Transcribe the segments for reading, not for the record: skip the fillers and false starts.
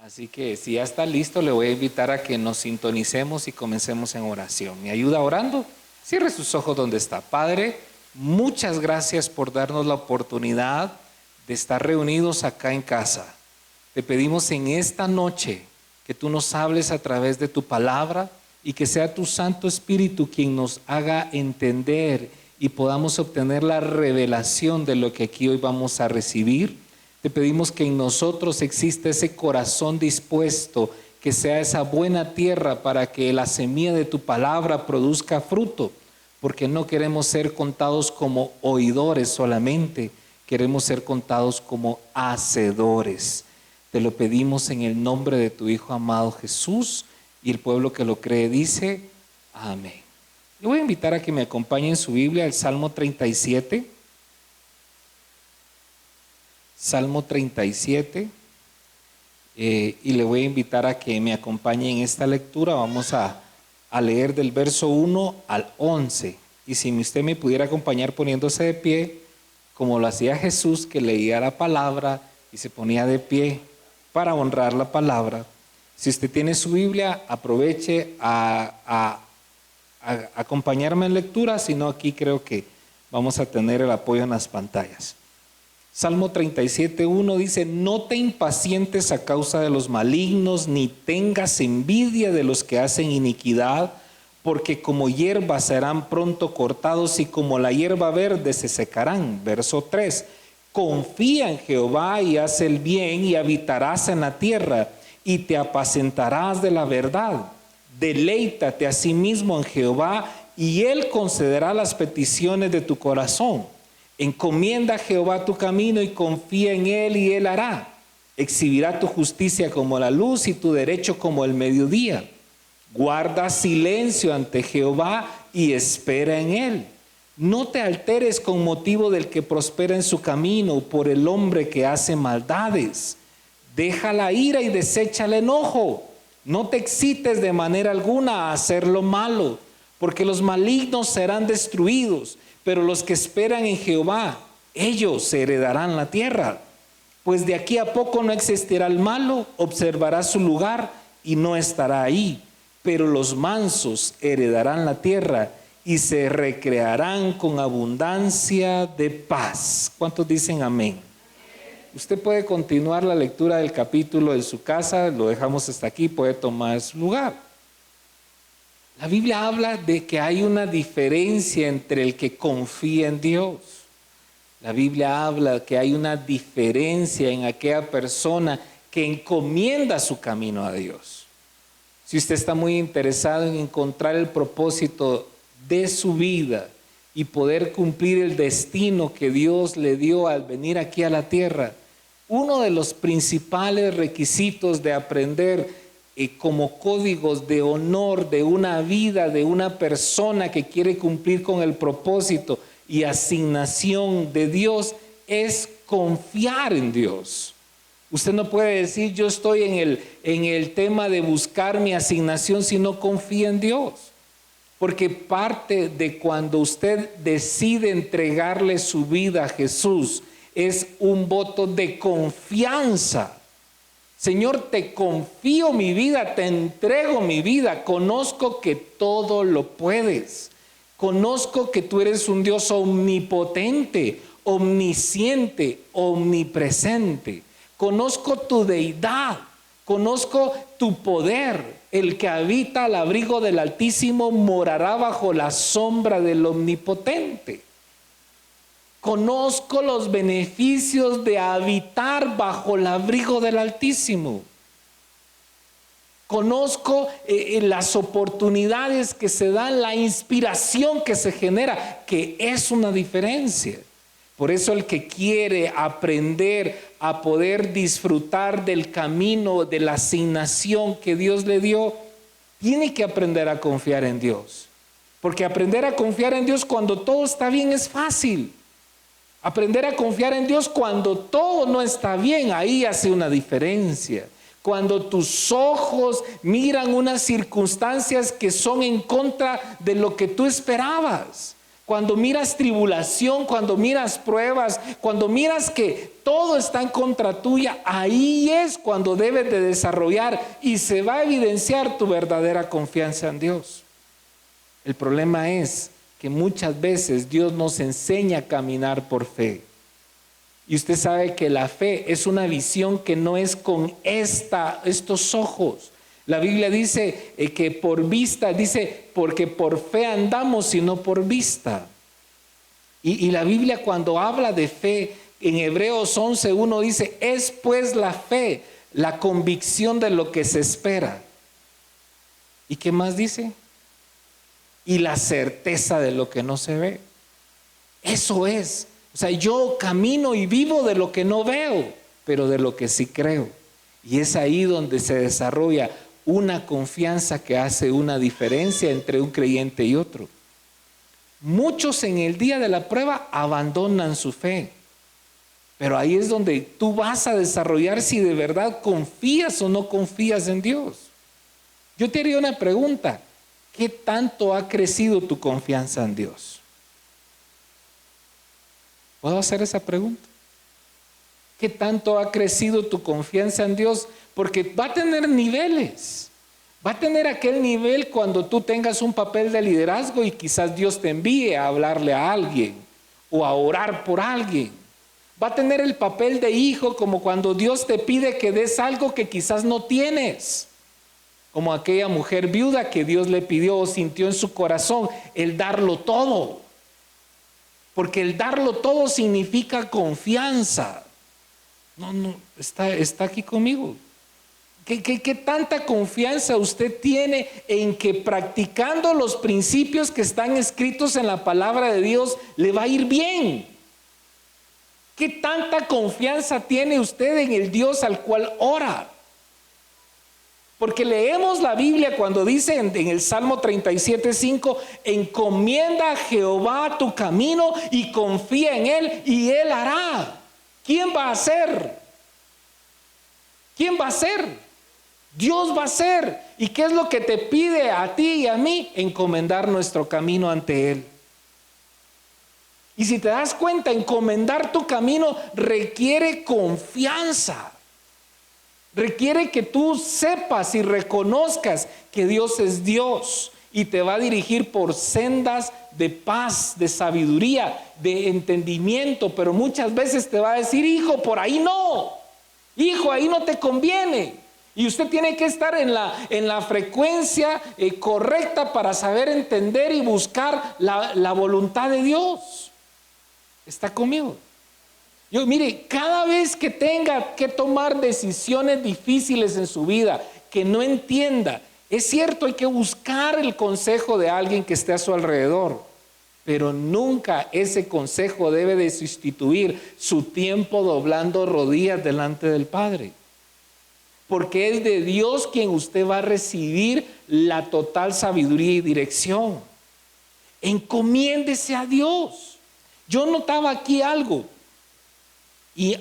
Así que si ya está listo, le voy a invitar a que nos sintonicemos y comencemos en oración. ¿Me ayuda orando? Cierre sus ojos donde está. Padre, muchas gracias por darnos la oportunidad de estar reunidos acá en casa. Te pedimos en esta noche que tú nos hables a través de tu palabra y que sea tu Santo Espíritu quien nos haga entender y podamos obtener la revelación de lo que aquí hoy vamos a recibir. Te pedimos que en nosotros exista ese corazón dispuesto, que sea esa buena tierra para que la semilla de tu palabra produzca fruto, porque no queremos ser contados como oidores solamente, queremos ser contados como hacedores. Te lo pedimos en el nombre de tu Hijo amado Jesús, y el pueblo que lo cree dice, amén. Le voy a invitar a que me acompañe en su Biblia al Salmo 37. Salmo 37, y le voy a invitar a que me acompañe en esta lectura. Vamos a leer del verso 1 al 11. Y si usted me pudiera acompañar poniéndose de pie, como lo hacía Jesús, que leía la palabra y se ponía de pie para honrar la palabra. Si usted tiene su Biblia, aproveche a acompañarme en lectura, si no aquí creo que vamos a tener el apoyo en las pantallas. Salmo 37:1 dice, no te impacientes a causa de los malignos, ni tengas envidia de los que hacen iniquidad, porque como hierba serán pronto cortados y como la hierba verde se secarán. Verso 3, confía en Jehová y haz el bien y habitarás en la tierra y te apacentarás de la verdad. Deleítate a sí mismo en Jehová y Él concederá las peticiones de tu corazón. Encomienda a Jehová tu camino y confía en Él y Él hará. Exhibirá tu justicia como la luz y tu derecho como el mediodía. Guarda silencio ante Jehová y espera en Él. No te alteres con motivo del que prospera en su camino, por el hombre que hace maldades. Deja la ira y desecha el enojo. No te excites de manera alguna a hacer lo malo, porque los malignos serán destruidos. Pero los que esperan en Jehová, ellos heredarán la tierra. Pues de aquí a poco no existirá el malo, observará su lugar y no estará ahí. Pero los mansos heredarán la tierra y se recrearán con abundancia de paz. ¿Cuántos dicen amén? Usted puede continuar la lectura del capítulo en su casa, lo dejamos hasta aquí, puede tomar su lugar. La Biblia habla de que hay una diferencia entre el que confía en Dios. La Biblia habla que hay una diferencia en aquella persona que encomienda su camino a Dios. Si usted está muy interesado en encontrar el propósito de su vida y poder cumplir el destino que Dios le dio al venir aquí a la tierra, uno de los principales requisitos de aprender como códigos de honor de una vida, de una persona que quiere cumplir con el propósito y asignación de Dios, es confiar en Dios. Usted no puede decir yo estoy en el tema de buscar mi asignación si no confía en Dios. Porque parte de cuando usted decide entregarle su vida a Jesús es un voto de confianza. Señor, te confío mi vida, te entrego mi vida. Conozco que todo lo puedes. Conozco que tú eres un Dios omnipotente, omnisciente, omnipresente. Conozco tu deidad, conozco tu poder. El que habita al abrigo del Altísimo morará bajo la sombra del Omnipotente. Conozco los beneficios de habitar bajo el abrigo del Altísimo. Conozco las oportunidades que se dan, la inspiración que se genera, que es una diferencia. Por eso el que quiere aprender a poder disfrutar del camino, de la asignación que Dios le dio, tiene que aprender a confiar en Dios. Porque aprender a confiar en Dios cuando todo está bien es fácil. Aprender a confiar en Dios cuando todo no está bien, ahí hace una diferencia. Cuando tus ojos miran unas circunstancias que son en contra de lo que tú esperabas. Cuando miras tribulación, cuando miras pruebas, cuando miras que todo está en contra tuya, ahí es cuando debes de desarrollar y se va a evidenciar tu verdadera confianza en Dios. El problema es que muchas veces Dios nos enseña a caminar por fe. Y usted sabe que la fe es una visión que no es con estos ojos. La Biblia dice que por vista, dice, porque por fe andamos y no por vista. Y la Biblia cuando habla de fe, en Hebreos 11:1 dice, es pues la fe, la convicción de lo que se espera. ¿Y qué más dice? Y la certeza de lo que no se ve. Eso es. O sea, yo camino y vivo de lo que no veo, pero de lo que sí creo. Y es ahí donde se desarrolla una confianza que hace una diferencia entre un creyente y otro. Muchos en el día de la prueba abandonan su fe, pero ahí es donde tú vas a desarrollar si de verdad confías o no confías en Dios. Yo te haría una pregunta: ¿qué tanto ha crecido tu confianza en Dios? ¿Puedo hacer esa pregunta? ¿Qué tanto ha crecido tu confianza en Dios? Porque va a tener niveles. Va a tener aquel nivel cuando tú tengas un papel de liderazgo y quizás Dios te envíe a hablarle a alguien o a orar por alguien. Va a tener el papel de hijo como cuando Dios te pide que des algo que quizás no tienes. Como aquella mujer viuda que Dios le pidió o sintió en su corazón el darlo todo. Porque el darlo todo significa confianza. No, está aquí conmigo. ¿Qué tanta confianza usted tiene en que practicando los principios que están escritos en la palabra de Dios le va a ir bien? ¿Qué tanta confianza tiene usted en el Dios al cual ora? Porque leemos la Biblia cuando dice en el Salmo 37:5, encomienda a Jehová tu camino y confía en Él y Él hará. ¿Quién va a hacer? ¿Quién va a hacer? Dios va a hacer. ¿Y qué es lo que te pide a ti y a mí? Encomendar nuestro camino ante Él. Y si te das cuenta, encomendar tu camino requiere confianza. Requiere que tú sepas y reconozcas que Dios es Dios y te va a dirigir por sendas de paz, de sabiduría, de entendimiento, pero muchas veces te va a decir, hijo, por ahí no, hijo, ahí no te conviene. Y usted tiene que estar en la frecuencia correcta para saber entender y buscar la voluntad de Dios. ¿Está conmigo? Yo, mire, cada vez que tenga que tomar decisiones difíciles en su vida, que no entienda, es cierto, hay que buscar el consejo de alguien que esté a su alrededor, pero nunca ese consejo debe de sustituir su tiempo doblando rodillas delante del Padre. Porque es de Dios quien usted va a recibir la total sabiduría y dirección. Encomiéndese a Dios. Yo notaba aquí algo y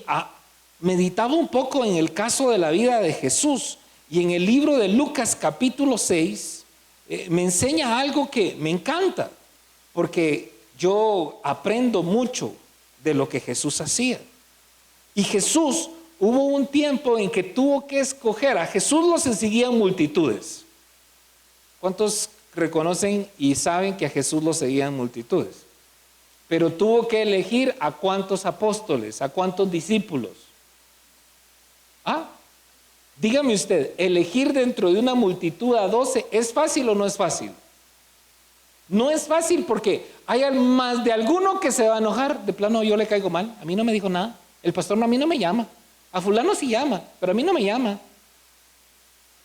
meditaba un poco en el caso de la vida de Jesús. Y en el libro de Lucas capítulo 6 me enseña algo que me encanta, porque yo aprendo mucho de lo que Jesús hacía. Y Jesús, hubo un tiempo en que tuvo que escoger. A Jesús lo seguían multitudes. ¿Cuántos reconocen y saben que a Jesús lo seguían multitudes? Pero tuvo que elegir a cuántos apóstoles, a cuántos discípulos. Dígame usted, elegir dentro de una multitud a 12, ¿es fácil o no es fácil? No es fácil porque hay más de alguno que se va a enojar. De plano, yo le caigo mal, a mí no me dijo nada. El pastor a mí no me llama. A fulano sí llama, pero a mí no me llama.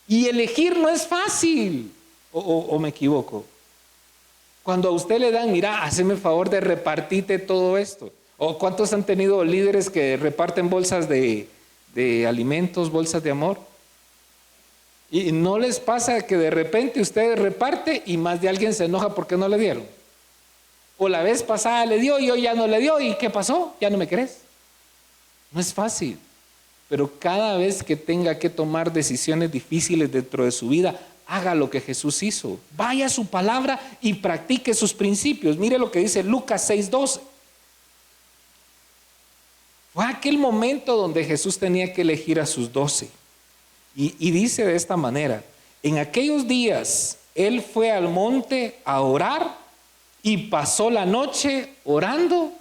Y elegir no es fácil. ¿O me equivoco? Cuando a usted le dan, mira, hazme el favor de repartirte todo esto. ¿O cuántos han tenido líderes que reparten bolsas de alimentos, bolsas de amor? Y no les pasa que de repente usted reparte y más de alguien se enoja porque no le dieron. O la vez pasada le dio y hoy ya no le dio. ¿Y qué pasó? ¿Ya no me crees? No es fácil. Pero cada vez que tenga que tomar decisiones difíciles dentro de su vida, haga lo que Jesús hizo. Vaya a su palabra y practique sus principios. Mire lo que dice Lucas 6:12. Fue aquel momento donde Jesús tenía que elegir a sus 12. Y dice de esta manera: en aquellos días Él fue al monte a orar y pasó la noche orando.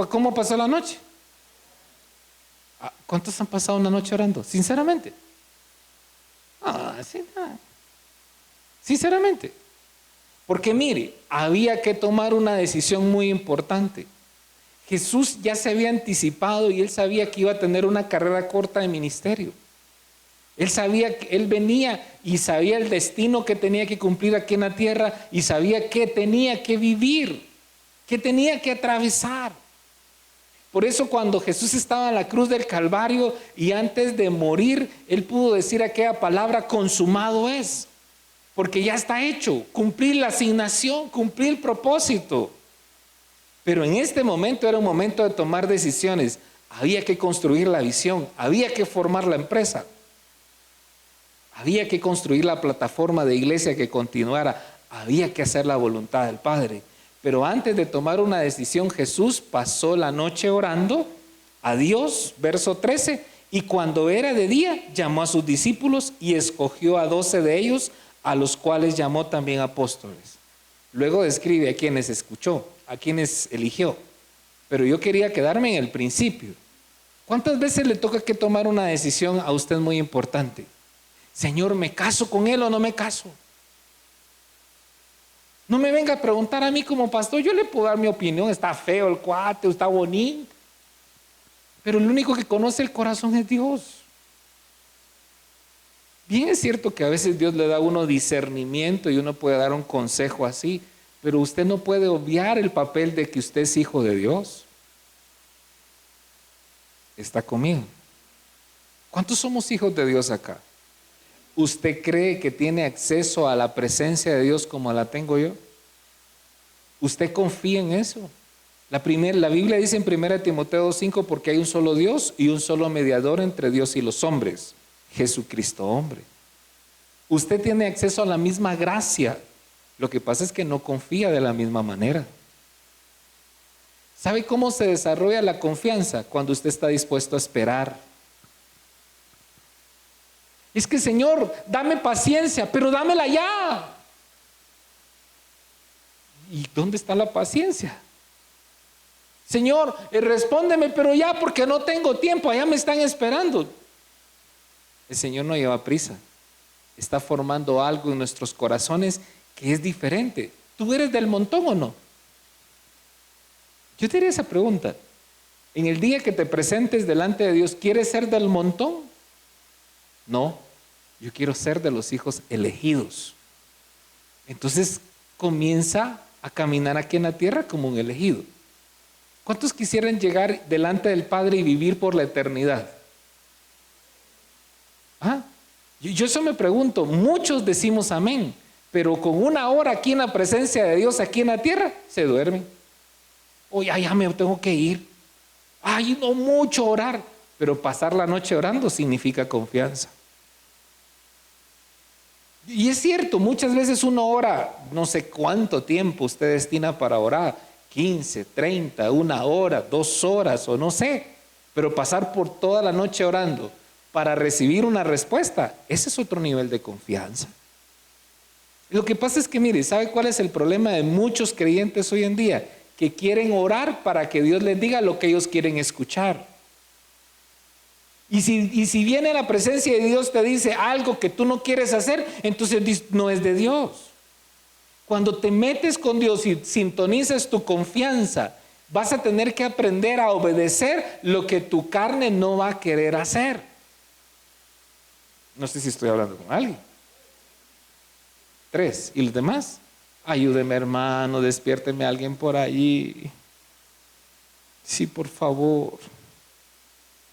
¿Cómo pasó la noche? ¿Cuántos han pasado una noche orando? Sinceramente. Sinceramente. Porque mire, había que tomar una decisión muy importante. Jesús ya se había anticipado y Él sabía que iba a tener una carrera corta de ministerio. Él sabía que Él venía y sabía el destino que tenía que cumplir aquí en la tierra y sabía que tenía que vivir, que tenía que atravesar. Por eso cuando Jesús estaba en la cruz del Calvario y antes de morir, Él pudo decir aquella palabra: consumado es. Porque ya está hecho, cumplir la asignación, cumplir el propósito. Pero en este momento era un momento de tomar decisiones. Había que construir la visión, había que formar la empresa, había que construir la plataforma de iglesia que continuara, había que hacer la voluntad del Padre. Pero antes de tomar una decisión, Jesús pasó la noche orando a Dios, verso 13, y cuando era de día llamó a sus discípulos y escogió a 12 de ellos, a los cuales llamó también apóstoles. Luego describe a quienes escuchó, a quienes eligió. Pero yo quería quedarme en el principio. ¿Cuántas veces le toca que tomar una decisión a usted muy importante? Señor, ¿me caso con él o no me caso? No me venga a preguntar a mí como pastor. Yo le puedo dar mi opinión: está feo el cuate, está bonito. Pero el único que conoce el corazón es Dios. Bien es cierto que a veces Dios le da a uno discernimiento y uno puede dar un consejo así, pero usted no puede obviar el papel de que usted es hijo de Dios. ¿Está conmigo? ¿Cuántos somos hijos de Dios acá? ¿Usted cree que tiene acceso a la presencia de Dios como la tengo yo? ¿Usted confía en eso? La Biblia dice en 1 Timoteo 5: porque hay un solo Dios y un solo mediador entre Dios y los hombres, Jesucristo hombre. Usted tiene acceso a la misma gracia. Lo que pasa es que no confía de la misma manera. ¿Sabe cómo se desarrolla la confianza? Cuando usted está dispuesto a esperar. Es que, Señor, dame paciencia, pero dámela ya. ¿Y dónde está la paciencia? Señor, respóndeme, pero ya, porque no tengo tiempo, allá me están esperando. El Señor no lleva prisa. Está formando algo en nuestros corazones que es diferente. ¿Tú eres del montón o no? Yo te haría esa pregunta. En el día que te presentes delante de Dios, ¿quieres ser del montón? No, yo quiero ser de los hijos elegidos. Entonces comienza a caminar aquí en la tierra como un elegido. ¿Cuántos quisieran llegar delante del Padre y vivir por la eternidad? Yo eso me pregunto. Muchos decimos amén, pero con una hora aquí en la presencia de Dios, aquí en la tierra, se duermen. Ya me tengo que ir. No mucho orar, pero pasar la noche orando significa confianza. Y es cierto, muchas veces uno ora, no sé cuánto tiempo usted destina para orar, 15, 30, 1 hora, 2 horas o no sé, pero pasar por toda la noche orando para recibir una respuesta, ese es otro nivel de confianza. Lo que pasa es que, mire, ¿sabe cuál es el problema de muchos creyentes hoy en día? Que quieren orar para que Dios les diga lo que ellos quieren escuchar. Y si viene la presencia de Dios, te dice algo que tú no quieres hacer, entonces no es de Dios. Cuando te metes con Dios y sintonizas tu confianza, vas a tener que aprender a obedecer lo que tu carne no va a querer hacer. No sé si estoy hablando con alguien. 3. ¿Y los demás? Ayúdeme, hermano, despiérteme a alguien por ahí. Sí, por favor.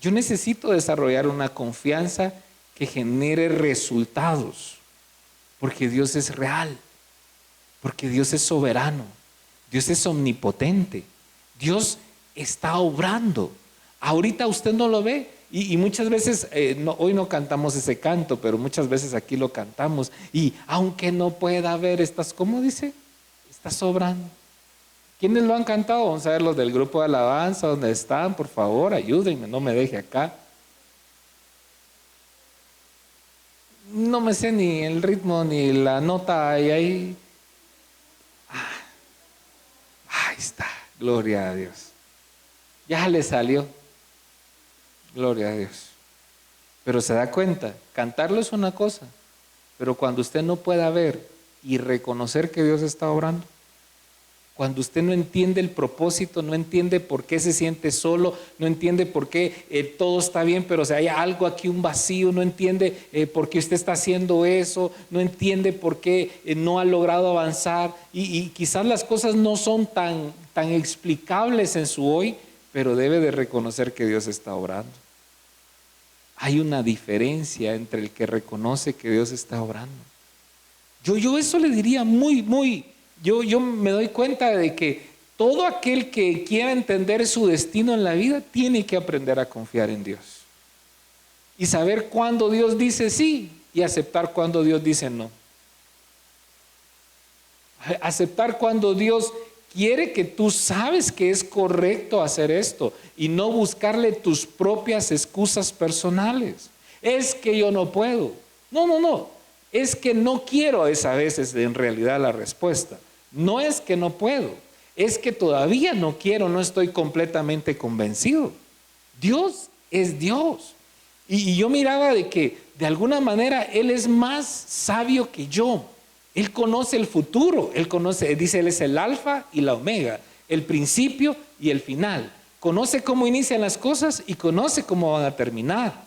Yo necesito desarrollar una confianza que genere resultados, porque Dios es real, porque Dios es soberano, Dios es omnipotente, Dios está obrando. Ahorita usted no lo ve Y muchas veces, hoy no cantamos ese canto, pero muchas veces aquí lo cantamos. Y aunque no pueda haber, ¿cómo dice? Está sobrando. ¿Quiénes lo han cantado? Vamos a ver los del grupo de alabanza, ¿dónde están? Por favor, ayúdenme, no me deje acá. No me sé ni el ritmo ni la nota ahí. Ahí está, gloria a Dios. Ya le salió. Gloria a Dios. Pero se da cuenta, cantarlo es una cosa, pero cuando usted no pueda ver y reconocer que Dios está obrando, cuando usted no entiende el propósito, no entiende por qué se siente solo, no entiende por qué todo está bien, pero hay algo aquí, un vacío, no entiende por qué usted está haciendo eso, no entiende por qué no ha logrado avanzar y quizás las cosas no son tan explicables en su hoy, pero debe de reconocer que Dios está obrando. Hay una diferencia entre el que reconoce que Dios está obrando. Yo eso le diría yo me doy cuenta de que todo aquel que quiera entender su destino en la vida tiene que aprender a confiar en Dios. Y saber cuándo Dios dice sí y aceptar cuándo Dios dice no. Aceptar cuando Dios quiere que tú sabes que es correcto hacer esto y no buscarle tus propias excusas personales. Es que yo no puedo. No. Es que no quiero, es a veces en realidad la respuesta. No es que no puedo, es que todavía no quiero, no estoy completamente convencido. Dios es Dios. Y yo miraba de que de alguna manera Él es más sabio que yo. Él conoce el futuro, dice Él es el alfa y la omega, el principio y el final. Conoce cómo inician las cosas y conoce cómo van a terminar.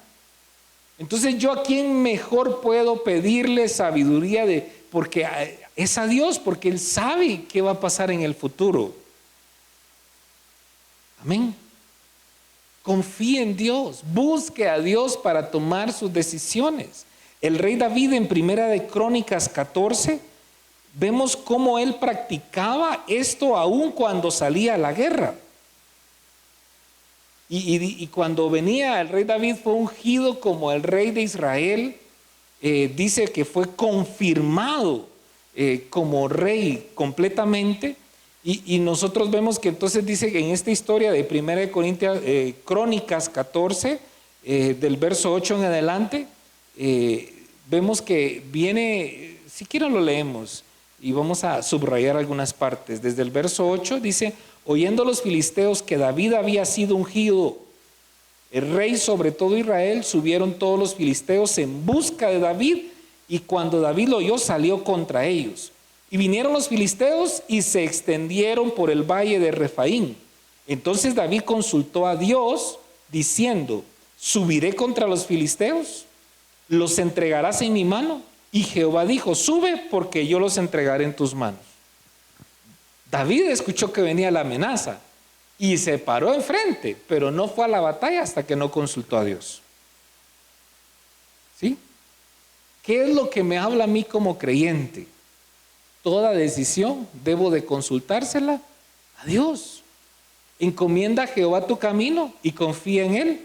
Entonces yo a quién mejor puedo pedirle sabiduría porque es a Dios, porque Él sabe qué va a pasar en el futuro. Amén. Confíe en Dios, busque a Dios para tomar sus decisiones. El rey David en Primera de Crónicas 14, vemos cómo él practicaba esto aún cuando salía a la guerra. Y cuando venía el rey David fue ungido como el rey de Israel, dice que fue confirmado como rey completamente. Y nosotros vemos que entonces dice que en esta historia de 1 Crónicas 14, del verso 8 en adelante, vemos que viene, si quieren lo leemos y vamos a subrayar algunas partes. Desde el verso 8 dice: oyendo los filisteos que David había sido ungido el rey sobre todo Israel, subieron todos los filisteos en busca de David, y cuando David lo oyó salió contra ellos. Y vinieron los filisteos y se extendieron por el valle de Refaín. Entonces David consultó a Dios diciendo: ¿subiré contra los filisteos? ¿Los entregarás en mi mano? Y Jehová dijo: sube, porque yo los entregaré en tus manos. David escuchó que venía la amenaza y se paró enfrente, pero no fue a la batalla hasta que no consultó a Dios. ¿Sí? ¿Qué es lo que me habla a mí como creyente? Toda decisión debo de consultársela a Dios. Encomienda a Jehová tu camino y confía en Él,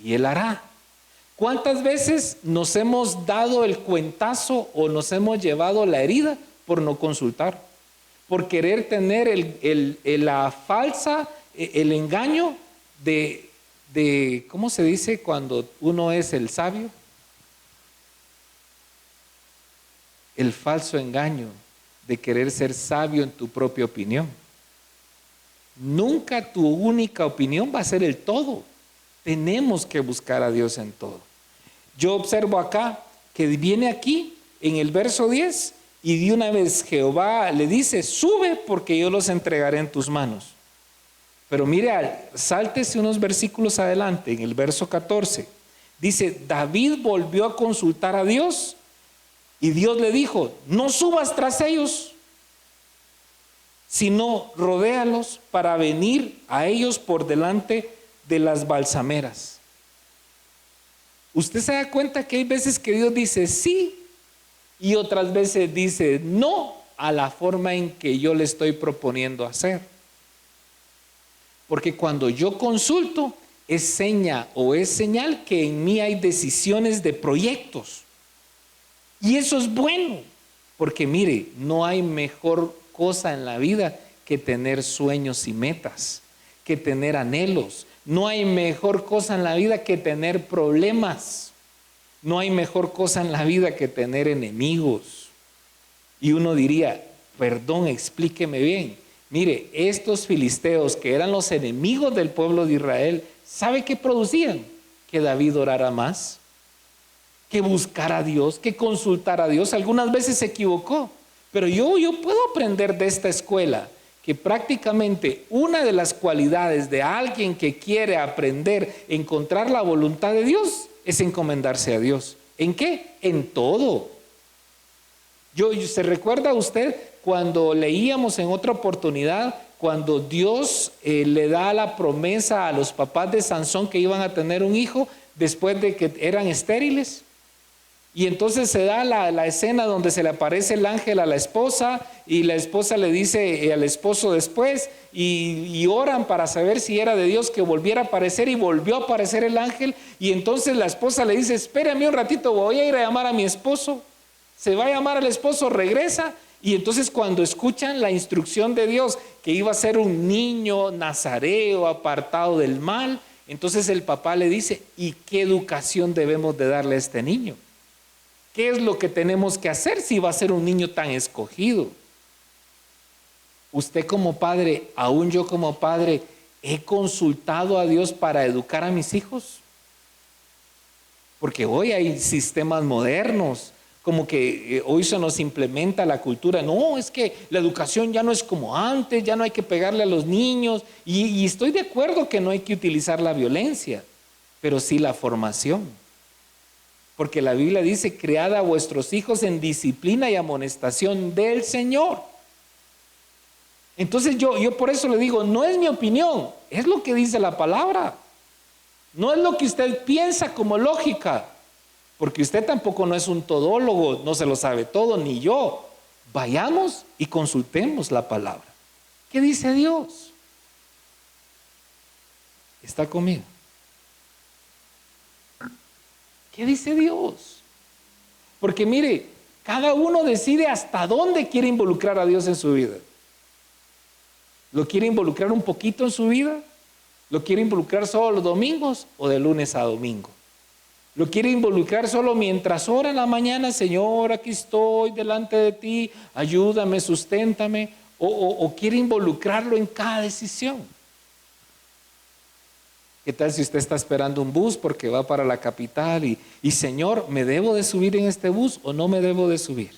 y Él hará. ¿Cuántas veces nos hemos dado el cuentazo o nos hemos llevado la herida por no consultar? Por querer tener la falsa, el engaño de, ¿cómo se dice cuando uno es el sabio? El falso engaño de querer ser sabio en tu propia opinión. Nunca tu única opinión va a ser el todo. Tenemos que buscar a Dios en todo. Yo observo acá que viene aquí en el verso 10 y de una vez Jehová le dice: sube, porque yo los entregaré en tus manos. Pero mire, sáltese unos versículos adelante, en el verso 14. Dice: David volvió a consultar a Dios y Dios le dijo: no subas tras ellos, sino rodéalos para venir a ellos por delante de las balsameras. Usted se da cuenta que hay veces que Dios dice sí y otras veces dice no a la forma en que yo le estoy proponiendo hacer. Porque cuando yo consulto, es seña o es señal que en mí hay decisiones de proyectos. Y eso es bueno, porque mire, no hay mejor cosa en la vida que tener sueños y metas, que tener anhelos. No hay mejor cosa en la vida que tener problemas. No hay mejor cosa en la vida que tener enemigos. Y uno diría, perdón, explíqueme bien. Mire, estos filisteos que eran los enemigos del pueblo de Israel, ¿sabe qué producían? Que David orara más, que buscara a Dios, que consultara a Dios. Algunas veces se equivocó, pero yo puedo aprender de esta escuela que prácticamente una de las cualidades de alguien que quiere aprender, encontrar la voluntad de Dios, es encomendarse a Dios. ¿En qué? En todo. ¿Se recuerda usted cuando leíamos en otra oportunidad, cuando Dios le da la promesa a los papás de Sansón que iban a tener un hijo después de que eran estériles? Y entonces se da la escena donde se le aparece el ángel a la esposa y la esposa le dice al esposo después y oran para saber si era de Dios que volviera a aparecer, y volvió a aparecer el ángel. Y entonces la esposa le dice, espérame un ratito, voy a ir a llamar a mi esposo. Se va a llamar al esposo, regresa, y entonces cuando escuchan la instrucción de Dios que iba a ser un niño nazareo apartado del mal, entonces el papá le dice, ¿y qué educación debemos de darle a este niño? ¿Qué es lo que tenemos que hacer si va a ser un niño tan escogido? Usted como padre, aún yo como padre, ¿he consultado a Dios para educar a mis hijos? Porque hoy hay sistemas modernos, como que hoy se nos implementa la cultura. No, es que la educación ya no es como antes, ya no hay que pegarle a los niños. Y estoy de acuerdo que no hay que utilizar la violencia, pero sí la formación. Porque la Biblia dice, criad a vuestros hijos en disciplina y amonestación del Señor. Entonces yo por eso le digo, no es mi opinión, es lo que dice la palabra. No es lo que usted piensa como lógica, porque usted tampoco no es un todólogo, no se lo sabe todo, ni yo. Vayamos y consultemos la palabra. ¿Qué dice Dios? ¿Está conmigo? ¿Qué dice Dios? Porque mire, cada uno decide hasta dónde quiere involucrar a Dios en su vida. ¿Lo quiere involucrar un poquito en su vida? ¿Lo quiere involucrar solo los domingos o de lunes a domingo? ¿Lo quiere involucrar solo mientras ora en la mañana? Señor, aquí estoy delante de ti, ayúdame, susténtame. ¿O quiere involucrarlo en cada decisión? ¿Qué tal si usted está esperando un bus porque va para la capital y Señor, ¿me debo de subir en este bus o no me debo de subir?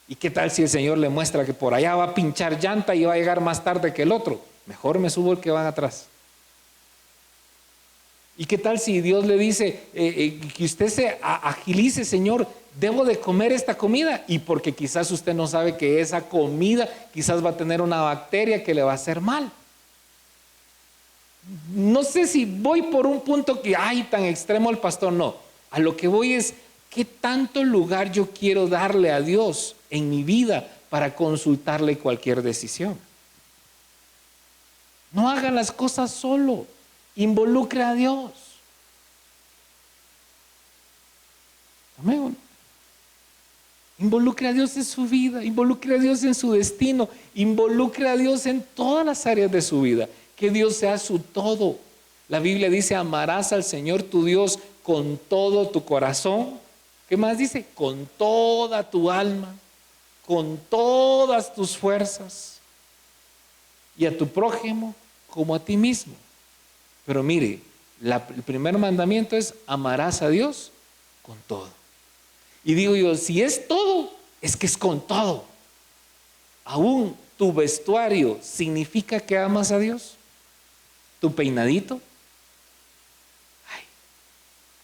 ¿Y qué tal si el Señor le muestra que por allá va a pinchar llanta y va a llegar más tarde que el otro? Mejor me subo el que van atrás. ¿Y qué tal si Dios le dice que usted se agilice, Señor, debo de comer esta comida? Y porque quizás usted no sabe que esa comida quizás va a tener una bacteria que le va a hacer mal. No sé si voy por un punto que, tan extremo el pastor, no. A lo que voy es, ¿qué tanto lugar yo quiero darle a Dios en mi vida para consultarle cualquier decisión? No haga las cosas solo, involucre a Dios. Amén. Involucre a Dios en su vida, involucre a Dios en su destino, involucre a Dios en todas las áreas de su vida. Que Dios sea su todo. La Biblia dice, amarás al Señor tu Dios con todo tu corazón. ¿Qué más dice? Con toda tu alma, con todas tus fuerzas, y a tu prójimo como a ti mismo. Pero mire, el primer mandamiento es, amarás a Dios con todo. Y digo yo, si es todo, es que es con todo. Aún tu vestuario significa que amas a Dios. Tu peinadito,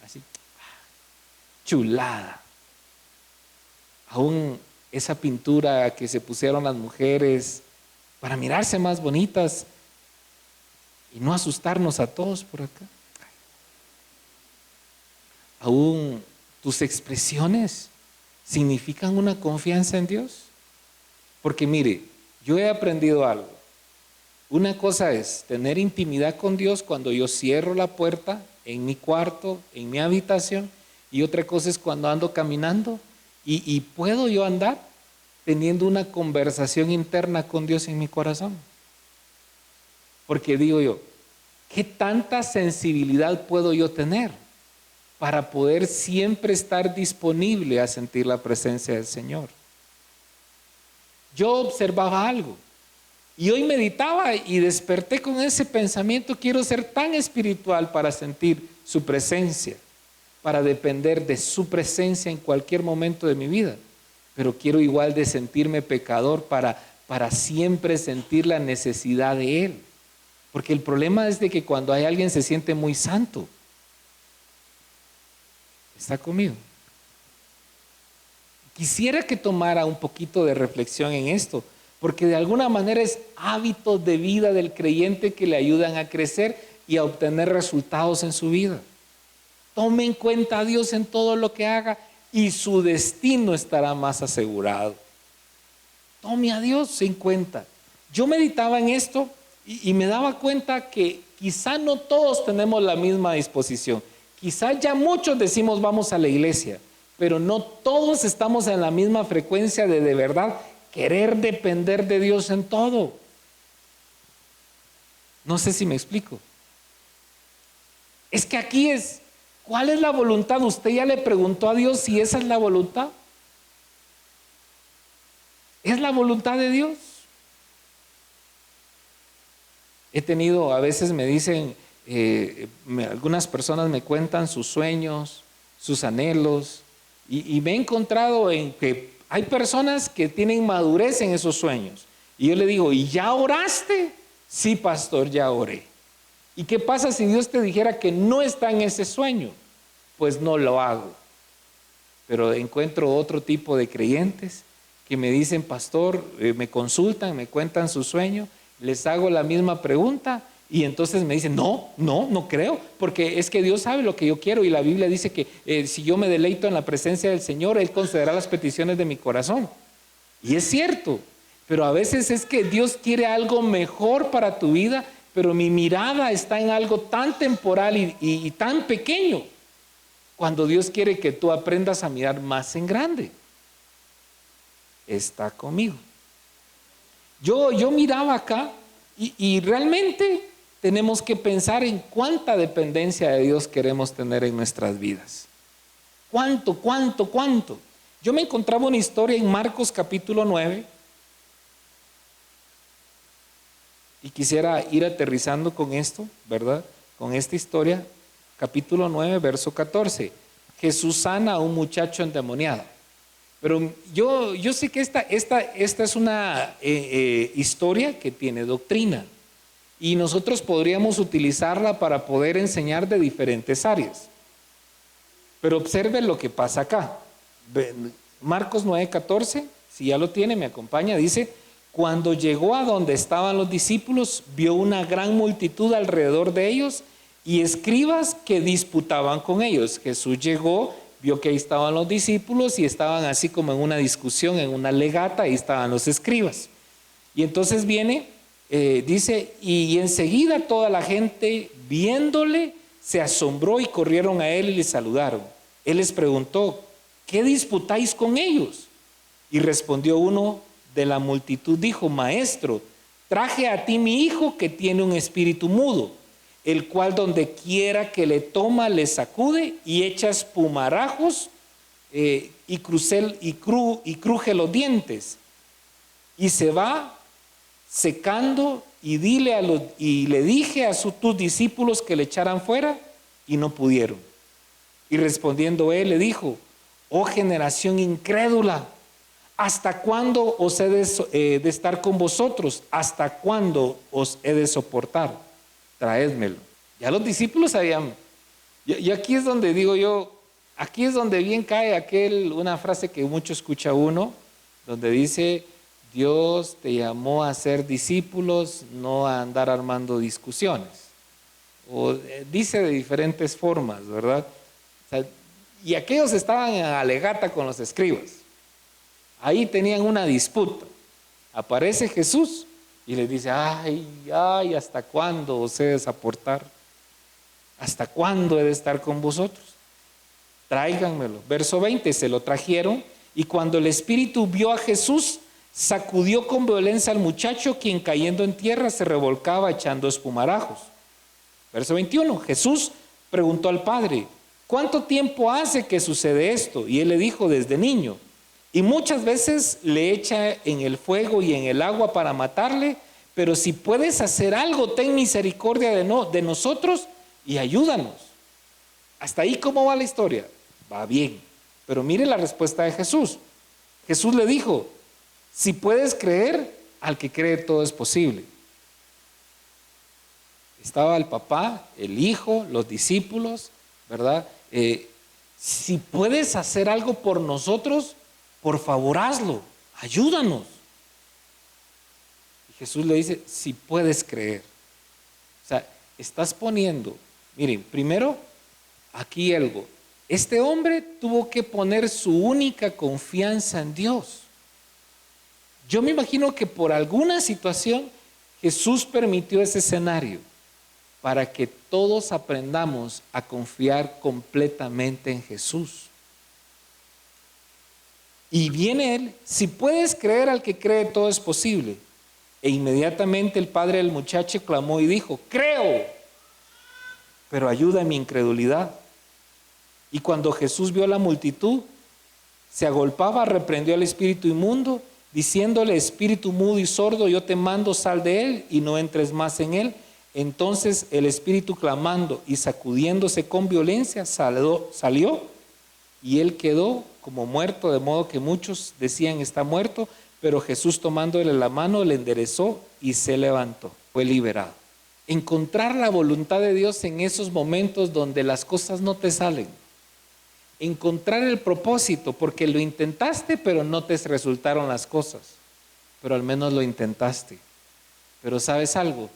así, chulada. Aún esa pintura que se pusieron las mujeres para mirarse más bonitas y no asustarnos a todos por acá. Aún tus expresiones significan una confianza en Dios. Porque mire, yo he aprendido algo. Una cosa es tener intimidad con Dios cuando yo cierro la puerta en mi cuarto, en mi habitación, y otra cosa es cuando ando caminando y puedo yo andar teniendo una conversación interna con Dios en mi corazón. Porque digo yo, ¿qué tanta sensibilidad puedo yo tener para poder siempre estar disponible a sentir la presencia del Señor? Yo observaba algo y hoy meditaba y desperté con ese pensamiento: quiero ser tan espiritual para sentir su presencia, para depender de su presencia en cualquier momento de mi vida, pero quiero igual de sentirme pecador para siempre sentir la necesidad de Él. Porque el problema es de que cuando hay alguien se siente muy santo. ¿Está conmigo? Quisiera que tomara un poquito de reflexión en esto, porque de alguna manera es hábitos de vida del creyente que le ayudan a crecer y a obtener resultados en su vida. Tome en cuenta a Dios en todo lo que haga y su destino estará más asegurado. Tome a Dios en cuenta. Yo meditaba en esto y me daba cuenta que quizá no todos tenemos la misma disposición. Quizá ya muchos decimos vamos a la iglesia, pero no todos estamos en la misma frecuencia de verdad querer depender de Dios en todo. No sé si me explico. Es que aquí es, ¿cuál es la voluntad? ¿Usted ya le preguntó a Dios si esa es la voluntad? ¿Es la voluntad de Dios? He tenido, a veces me dicen, algunas personas me cuentan sus sueños, sus anhelos, y me he encontrado en que hay personas que tienen madurez en esos sueños. Y yo le digo, ¿y ya oraste? Sí, pastor, ya oré. ¿Y qué pasa si Dios te dijera que no está en ese sueño? Pues no lo hago. Pero encuentro otro tipo de creyentes que me dicen, pastor, me consultan, me cuentan su sueño, les hago la misma pregunta y entonces me dicen, no creo, porque es que Dios sabe lo que yo quiero y la Biblia dice que si yo me deleito en la presencia del Señor, Él concederá las peticiones de mi corazón. Y es cierto, pero a veces es que Dios quiere algo mejor para tu vida, pero mi mirada está en algo tan temporal y tan pequeño, cuando Dios quiere que tú aprendas a mirar más en grande. Está conmigo. Yo miraba acá y realmente tenemos que pensar en cuánta dependencia de Dios queremos tener en nuestras vidas. ¿Cuánto? Yo me encontraba una historia en Marcos capítulo 9 y quisiera ir aterrizando con esto, ¿verdad? Con esta historia, capítulo 9, verso 14. Jesús sana a un muchacho endemoniado. Pero yo sé que esta es una historia que tiene doctrina y nosotros podríamos utilizarla para poder enseñar de diferentes áreas. Pero observe lo que pasa acá. Marcos 9:14, si ya lo tiene, me acompaña, dice: cuando llegó a donde estaban los discípulos, vio una gran multitud alrededor de ellos y escribas que disputaban con ellos. Jesús llegó, vio que ahí estaban los discípulos y estaban así como en una discusión, en una legata, ahí estaban los escribas. Y entonces viene, dice, y enseguida toda la gente viéndole se asombró y corrieron a él y le saludaron. Él les preguntó, ¿qué disputáis con ellos? Y respondió uno de la multitud, dijo, maestro, traje a ti mi hijo que tiene un espíritu mudo, el cual donde quiera que le toma le sacude y echa espumarajos y cruje los dientes y se va secando y le dije a tus discípulos que le echaran fuera y no pudieron. Y respondiendo él le dijo, oh generación incrédula, ¿hasta cuándo os he de estar con vosotros? ¿Hasta cuándo os he de soportar? Traédmelo. Ya los discípulos sabían. Y aquí es donde digo yo, aquí es donde bien cae una frase que mucho escucha uno, donde dice, Dios te llamó a ser discípulos, no a andar armando discusiones. O dice de diferentes formas, ¿verdad? O sea, y aquellos estaban en alegata con los escribas. Ahí tenían una disputa. Aparece Jesús Y les dice, ay, ay, ¿hasta cuándo os he de soportar? ¿Hasta cuándo he de estar con vosotros? Tráiganmelo. Verso 20, se lo trajeron y cuando el espíritu vio a Jesús, sacudió con violencia al muchacho, quien cayendo en tierra se revolcaba echando espumarajos. Verso 21, Jesús preguntó al padre, ¿cuánto tiempo hace que sucede esto? Y él le dijo, desde niño. Y muchas veces le echa en el fuego y en el agua para matarle, pero si puedes hacer algo, ten misericordia de nosotros y ayúdanos. Hasta ahí, ¿cómo va la historia? Va bien. Pero mire la respuesta de Jesús. Jesús le dijo, si puedes creer, al que cree todo es posible. Estaba el papá, el hijo, los discípulos, ¿verdad? Si puedes hacer algo por nosotros, por favor hazlo, ayúdanos. Y Jesús le dice, si puedes creer. O sea, estás poniendo, miren, primero, aquí algo. Este hombre tuvo que poner su única confianza en Dios. Yo me imagino que por alguna situación Jesús permitió ese escenario para que todos aprendamos a confiar completamente en Jesús. Y viene él, si puedes creer, al que cree todo es posible. E inmediatamente el padre del muchacho clamó y dijo, creo, pero ayuda en mi incredulidad. Y cuando Jesús vio a la multitud, se agolpaba, reprendió al espíritu inmundo, diciéndole, espíritu mudo y sordo, yo te mando, sal de él y no entres más en él. Entonces el espíritu, clamando y sacudiéndose con violencia, salió y él quedó como muerto, de modo que muchos decían está muerto, pero Jesús tomándole la mano le enderezó y se levantó, fue liberado. Encontrar la voluntad de Dios en esos momentos donde las cosas no te salen. Encontrar el propósito, porque lo intentaste pero no te resultaron las cosas, pero al menos lo intentaste. Pero ¿sabes algo?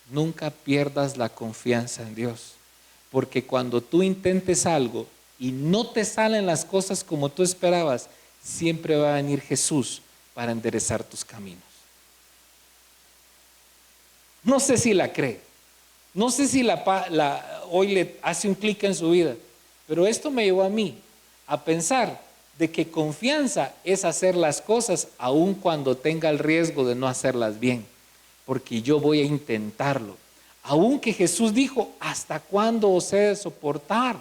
Nunca pierdas la confianza en Dios, porque cuando tú intentes algo y no te salen las cosas como tú esperabas, siempre va a venir Jesús para enderezar tus caminos. No sé si la cree, no sé si hoy le hace un clic en su vida, pero esto me llevó a mí a pensar de que confianza es hacer las cosas aun cuando tenga el riesgo de no hacerlas bien, porque yo voy a intentarlo. Aunque Jesús dijo, ¿hasta cuándo os he de soportar?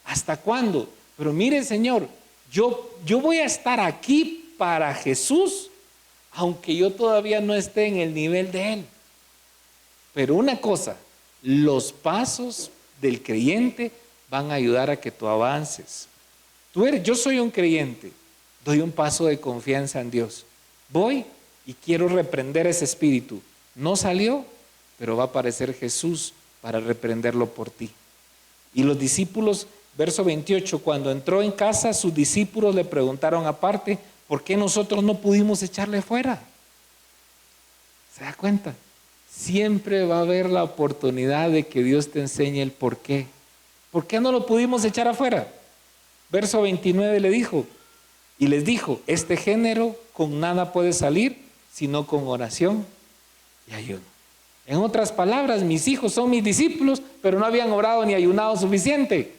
¿Hasta cuándo? Pero mire, Señor, yo voy a estar aquí para Jesús, aunque yo todavía no esté en el nivel de Él. Pero una cosa, los pasos del creyente van a ayudar a que tú avances. Yo soy un creyente, doy un paso de confianza en Dios. Voy y quiero reprender ese espíritu. No salió, pero va a aparecer Jesús para reprenderlo por ti. Y los discípulos, verso 28, cuando entró en casa, sus discípulos le preguntaron aparte, ¿por qué nosotros no pudimos echarle fuera? ¿Se da cuenta? Siempre va a haber la oportunidad de que Dios te enseñe el por qué. ¿Por qué no lo pudimos echar afuera? Verso 29 le dijo, y les dijo, este género con nada puede salir, sino con oración y ayuno. En otras palabras, mis hijos son mis discípulos, pero no habían orado ni ayunado suficiente.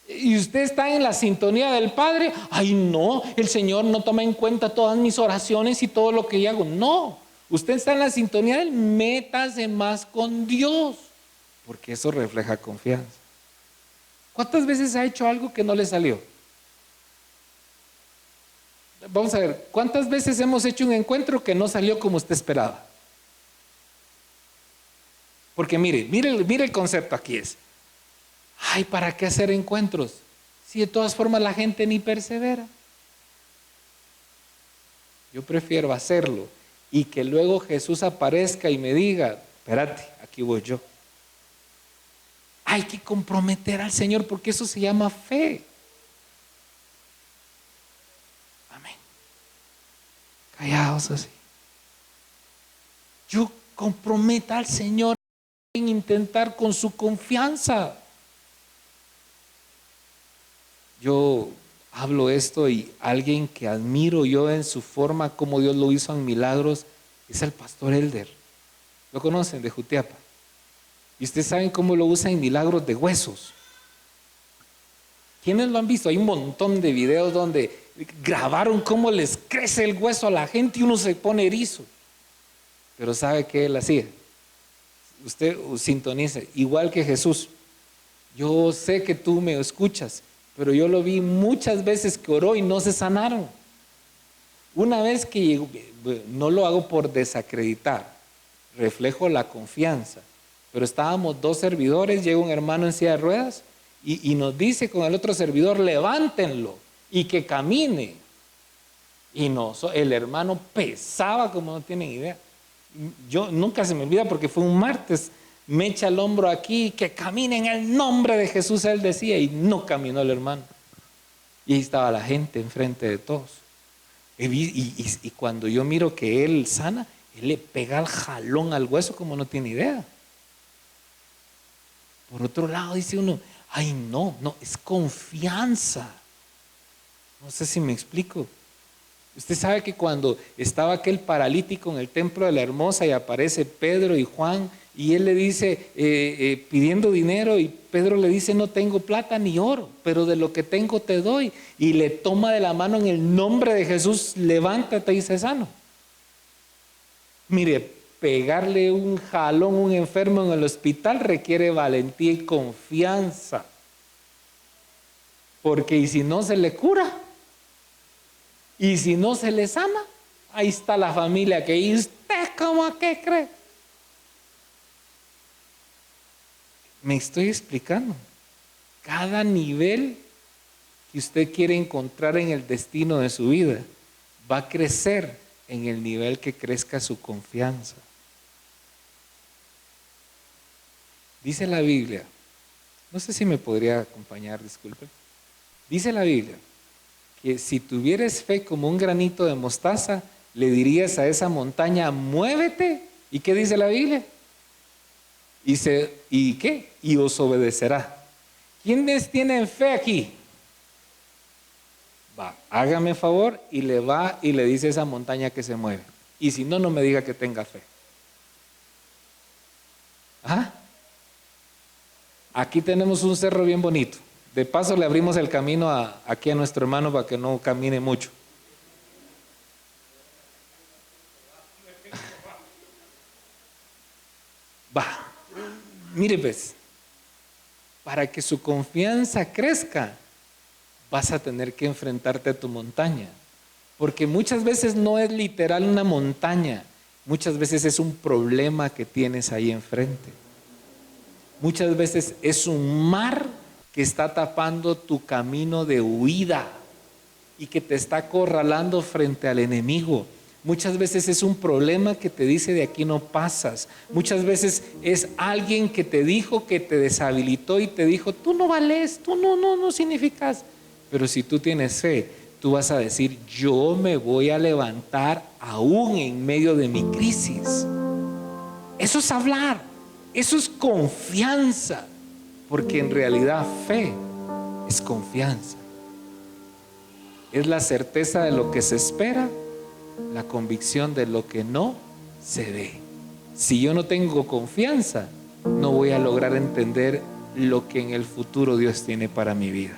Y usted está en la sintonía del Padre. Ay, no, el Señor no toma en cuenta todas mis oraciones y todo lo que yo hago. No, usted está en la sintonía del métase más con Dios, porque eso refleja confianza. ¿Cuántas veces ha hecho algo que no le salió? Vamos a ver, ¿cuántas veces hemos hecho un encuentro que no salió como usted esperaba? Porque mire el concepto aquí es, ay, ¿para qué hacer encuentros? Si de todas formas la gente ni persevera. Yo prefiero hacerlo y que luego Jesús aparezca y me diga, espérate, aquí voy yo. Hay que comprometer al Señor porque eso se llama fe. Amén. Callados así. Yo comprometa al Señor en intentar con su confianza. Yo hablo esto y alguien que admiro yo en su forma, como Dios lo hizo en milagros, es el pastor Elder. ¿Lo conocen? De Jutiapa. Y ustedes saben cómo lo usa en milagros de huesos. ¿Quiénes lo han visto? Hay un montón de videos donde grabaron cómo les crece el hueso a la gente y uno se pone erizo. Pero ¿sabe qué él hacía? Usted sintonice, igual que Jesús. Yo sé que tú me escuchas, pero yo lo vi muchas veces que oró y no se sanaron. Una vez que llegó, no lo hago por desacreditar, reflejo la confianza, pero estábamos 2 servidores, llega un hermano en silla de ruedas y nos dice con el otro servidor, levántenlo y que camine. Y no, el hermano pesaba como no tienen idea. Yo nunca se me olvida porque fue un martes, me echa el hombro aquí, que camine en el nombre de Jesús, él decía, y no caminó el hermano. Y ahí estaba la gente enfrente de todos. Y cuando yo miro que él sana, él le pega el jalón al hueso como no tiene idea. Por otro lado dice uno, ay no, es confianza. No sé si me explico. Usted sabe que cuando estaba aquel paralítico en el templo de la Hermosa y aparece Pedro y Juan y él le dice pidiendo dinero y Pedro le dice no tengo plata ni oro, pero de lo que tengo te doy, y le toma de la mano en el nombre de Jesús, levántate y sé sano. Mire, pegarle un jalón a un enfermo en el hospital requiere valentía y confianza, porque y si no se le cura, y si no se le sana, ahí está la familia que ¿y usted cómo que cree? Me estoy explicando. Cada nivel que usted quiere encontrar en el destino de su vida va a crecer en el nivel que crezca su confianza. Dice la Biblia, no sé si me podría acompañar, disculpe. Dice la Biblia que si tuvieras fe como un granito de mostaza, le dirías a esa montaña, muévete. ¿Y qué dice la Biblia? ¿Y qué? Y os obedecerá. ¿Quiénes tienen fe aquí? Va, hágame favor y le va y le dice a esa montaña que se mueve. Y si no, no me diga que tenga fe. ¿Ah? Aquí tenemos un cerro bien bonito. De paso le abrimos el camino aquí a nuestro hermano para que no camine mucho. Va, mire pues, para que su confianza crezca, vas a tener que enfrentarte a tu montaña. Porque muchas veces no es literal una montaña, muchas veces es un problema que tienes ahí enfrente. Muchas veces es un mar que está tapando tu camino de huida y que te está acorralando frente al enemigo. Muchas veces es un problema que te dice de aquí no pasas. Muchas veces es alguien que te dijo, que te deshabilitó y te dijo, tú no vales, tú no significas. Pero si tú tienes fe, tú vas a decir, yo me voy a levantar aún en medio de mi crisis. Eso es hablar, eso es confianza. Porque en realidad fe es confianza. Es la certeza de lo que se espera, la convicción de lo que no se ve. Si yo no tengo confianza, no voy a lograr entender lo que en el futuro Dios tiene para mi vida.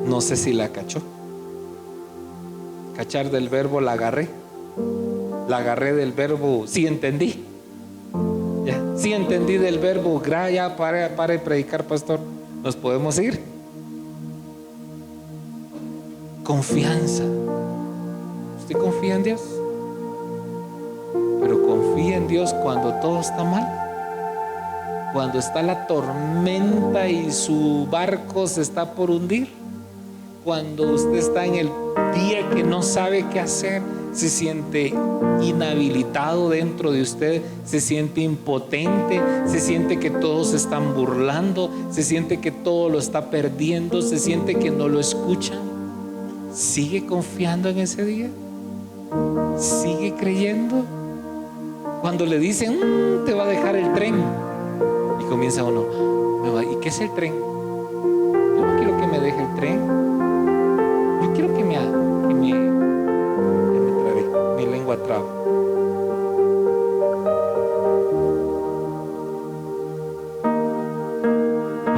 No sé si la cachó. Cachar del verbo la agarré. La agarré del verbo sí entendí. Ya, sí entendí del verbo, ya para de predicar, pastor. ¿Nos podemos ir? Confianza. ¿Usted confía en Dios? Pero confía en Dios cuando todo está mal, cuando está la tormenta y su barco se está por hundir, cuando usted está en el día que no sabe qué hacer, se siente inhabilitado dentro de usted, se siente impotente, se siente que todos se están burlando, se siente que todo lo está perdiendo, se siente que no lo escuchan. ¿Sigue confiando en ese día? ¿Sigue creyendo? Cuando le dicen, te va a dejar el tren, y comienza uno, ¿y qué es el tren? Yo no quiero deje el tren. Yo quiero que me trabé, mi lengua traba.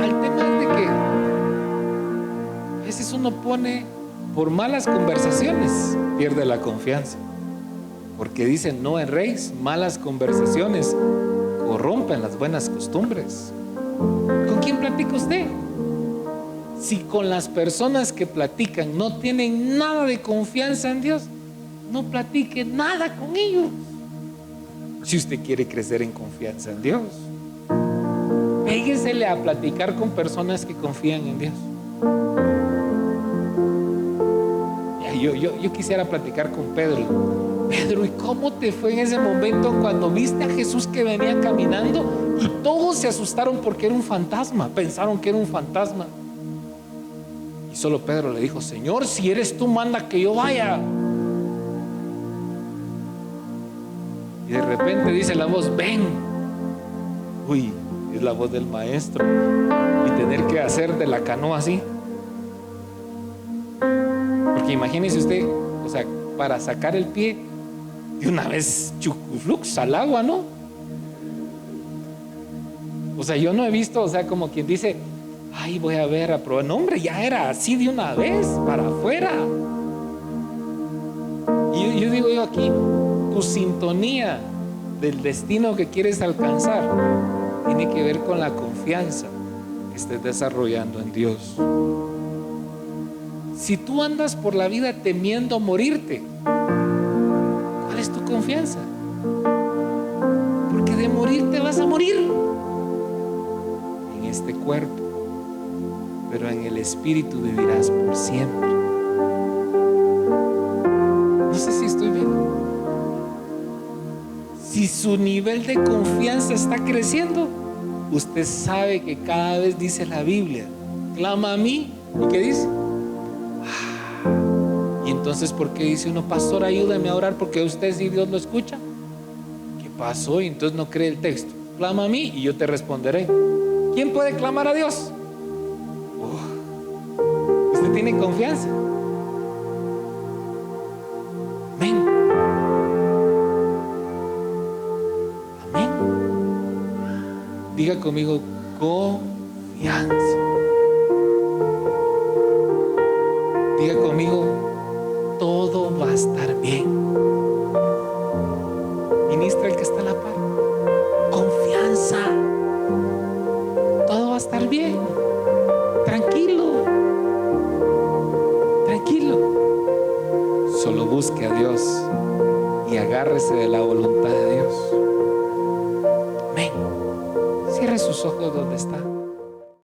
El tema es de que a veces uno pone, por malas conversaciones, pierde la confianza. Porque dicen, no erréis, malas conversaciones corrompen las buenas costumbres. ¿Con quién platica usted? Si con las personas que platican no tienen nada de confianza en Dios, no platique nada con ellos. Si usted quiere crecer en confianza en Dios, péguesele a platicar con personas que confían en Dios. Yo quisiera platicar con Pedro. Pedro, ¿y cómo te fue en ese momento cuando viste a Jesús que venía caminando y todos se asustaron porque era un fantasma? Pensaron que era un fantasma. Y solo Pedro le dijo, Señor, si eres tú, manda que yo vaya. Y de repente dice la voz, ven. Uy, es la voz del maestro. Y tener que hacer de la canoa así. Porque imagínese usted, o sea, para sacar el pie de una vez chucuflux al agua, ¿no? O sea, yo no he visto, o sea, como quien dice, ay, voy a ver, a probar. No, hombre, ya era así de una vez, para afuera. Y yo digo aquí, tu sintonía del destino que quieres alcanzar tiene que ver con la confianza que estés desarrollando en Dios. Si tú andas por la vida temiendo morirte, ¿cuál es tu confianza? Porque de morirte vas a morir en este cuerpo, pero en el espíritu vivirás por siempre. No sé si estoy bien. Si su nivel de confianza está creciendo, usted sabe que cada vez dice la Biblia, clama a mí. ¿Y qué dice? Y entonces, ¿por qué dice uno, pastor, ayúdame a orar? Porque usted, si Dios lo escucha, ¿qué pasó? Y entonces no cree el texto. Clama a mí y yo te responderé. ¿Quién puede clamar a Dios? ¿Usted tiene confianza? Amén. Amén. Diga conmigo, confianza. Diga conmigo, todo va a estar bien. Ministra el que está a la par. Confianza. Todo va a estar bien. Tranquilo. Tranquilo. Solo busque a Dios y agárrese de la voluntad de Dios. Amén. Cierre sus ojos donde está.